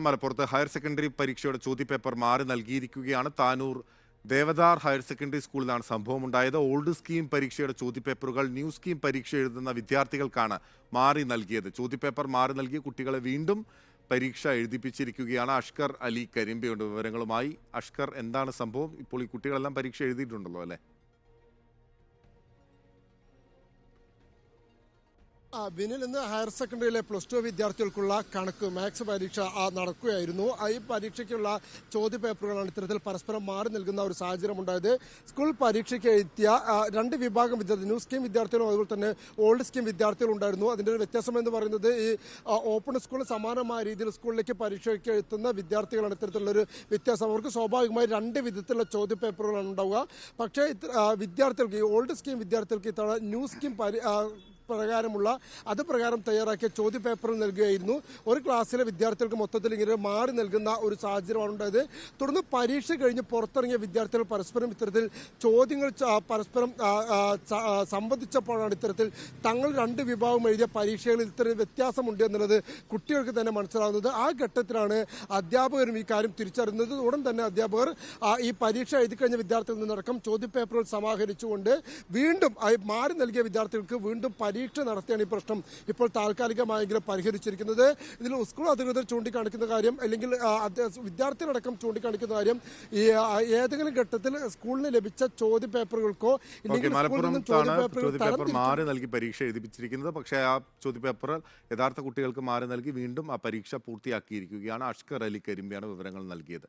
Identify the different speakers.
Speaker 1: മലപ്പുറത്ത് higher secondary പരീക്ഷയുടെ ചോദ്യപേപ്പർ മാറി നൽകിയിരിക്കുകയാണ്. താനൂർ ദേവദാർ ഹയർ സെക്കൻഡറി സ്കൂളിലാണ് സംഭവം ഉണ്ടായത്. ഓൾഡ് സ്കീം പരീക്ഷയുടെ ചോദ്യപേപ്പറുകൾ ന്യൂ സ്കീം പരീക്ഷ എഴുതുന്ന വിദ്യാർത്ഥികൾക്കാണ് മാറി നൽകിയത്. ചോദ്യപേപ്പർ മാറി നൽകിയ കുട്ടികളെ വീണ്ടും പരീക്ഷ എഴുതിപ്പിച്ചിരിക്കുകയാണ്. അഷ്കർ അലി കരിമ്പയുണ്ട് വിവരങ്ങളുമായി. അഷ്കർ, എന്താണ് സംഭവം? ഇപ്പോൾ ഈ കുട്ടികളെല്ലാം പരീക്ഷ എഴുതിയിട്ടുണ്ടല്ലോ അല്ലേ?
Speaker 2: ബിനിൽ ഇന്ന് ഹയർ സെക്കൻഡറിയിലെ +2 വിദ്യാർത്ഥികൾക്കുള്ള കണക്ക് മാത്സ് പരീക്ഷ നടക്കുകയായിരുന്നു. ഈ പരീക്ഷയ്ക്കുള്ള ചോദ്യപേപ്പറുകളാണ് ഇത്തരത്തിൽ പരസ്പരം മാറി നൽകുന്ന ഒരു സാഹചര്യം ഉണ്ടായത്. സ്കൂൾ പരീക്ഷയ്ക്ക് എത്തിയ രണ്ട് വിഭാഗം വിദ്യാർത്ഥികൾ, ന്യൂ സ്കീം വിദ്യാർത്ഥികളും അതുപോലെ തന്നെ ഓൾഡ് സ്കീം വിദ്യാർത്ഥികളും ഉണ്ടായിരുന്നു. അതിൻ്റെ ഒരു വ്യത്യാസം എന്ന് പറയുന്നത് ഈ ഓപ്പൺ സ്കൂൾ സമാനമായ രീതിയിൽ സ്കൂളിലേക്ക് പരീക്ഷയ്ക്ക് എത്തുന്ന വിദ്യാർത്ഥികളാണ് ഇത്തരത്തിലുള്ളൊരു വ്യത്യാസം. അവർക്ക് സ്വാഭാവികമായി രണ്ട് വിധത്തിലുള്ള ചോദ്യപേപ്പറുകളാണ് ഉണ്ടാവുക. പക്ഷേ വിദ്യാർത്ഥികൾക്ക്, ഈ ഓൾഡ് സ്കീം വിദ്യാർത്ഥികൾക്ക് ഇത്തവണ ന്യൂ സ്കീം പ്രകാരം തയ്യാറാക്കിയ ചോദ്യപേപ്പർ നൽകുകയായിരുന്നു. ഒരു ക്ലാസ്സിലെ വിദ്യാർത്ഥികൾക്ക് മൊത്തത്തിൽ ഇങ്ങനെ മാറി നൽകുന്ന ഒരു സാഹചര്യമാണ് ഉണ്ടായത്. തുടർന്ന് പരീക്ഷ കഴിഞ്ഞ് പുറത്തിറങ്ങിയ വിദ്യാർത്ഥികൾ പരസ്പരം ഇത്തരത്തിൽ ചോദ്യങ്ങൾ പരസ്പരം സംബന്ധിച്ചപ്പോഴാണ് ഇത്തരത്തിൽ തങ്ങൾ രണ്ട് വിഭാഗം എഴുതിയ പരീക്ഷകളിൽ ഇത്തരം വ്യത്യാസമുണ്ട് എന്നുള്ളത് കുട്ടികൾക്ക് തന്നെ മനസ്സിലാകുന്നത്. ആ ഘട്ടത്തിലാണ് അധ്യാപകരും ഈ കാര്യം തിരിച്ചറിയുന്നത്. ഉടൻ തന്നെ അധ്യാപകർ ഈ പരീക്ഷ എഴുതി കഴിഞ്ഞ വിദ്യാർത്ഥികളിൽ നിന്നടക്കം ചോദ്യപേപ്പറുകൾ സമാഹരിച്ചുകൊണ്ട് വീണ്ടും മാറി നൽകിയ വിദ്യാർത്ഥികൾക്ക് വീണ്ടും പരീക്ഷ നടത്തിയാണ് ഈ പ്രശ്നം ഇപ്പോൾ താൽക്കാലികമായെങ്കിലും പരിഹരിച്ചിരിക്കുന്നത്. ഇതിൽ സ്കൂൾ അധികൃതർ ചൂണ്ടിക്കാണിക്കുന്ന കാര്യം, അല്ലെങ്കിൽ വിദ്യാർത്ഥികളടക്കം ചൂണ്ടിക്കാണിക്കുന്ന കാര്യം, ഈ ഏതെങ്കിലും ഘട്ടത്തിൽ സ്കൂളിന് ലഭിച്ച ചോദ്യപേപ്പറുകൾക്കോ
Speaker 1: ചോദ്യപേപ്പർ മാറി നൽകി പരീക്ഷ എഴുതിപ്പിച്ചിരിക്കുന്നത്. പക്ഷേ ആ ചോദ്യപേപ്പർ യഥാർത്ഥ കുട്ടികൾക്ക് മാറി നൽകി വീണ്ടും ആ പരീക്ഷ പൂർത്തിയാക്കിയിരിക്കുകയാണ്. അഷ്കർ അലി കരിമ്പയാണ് വിവരങ്ങൾ നൽകിയത്.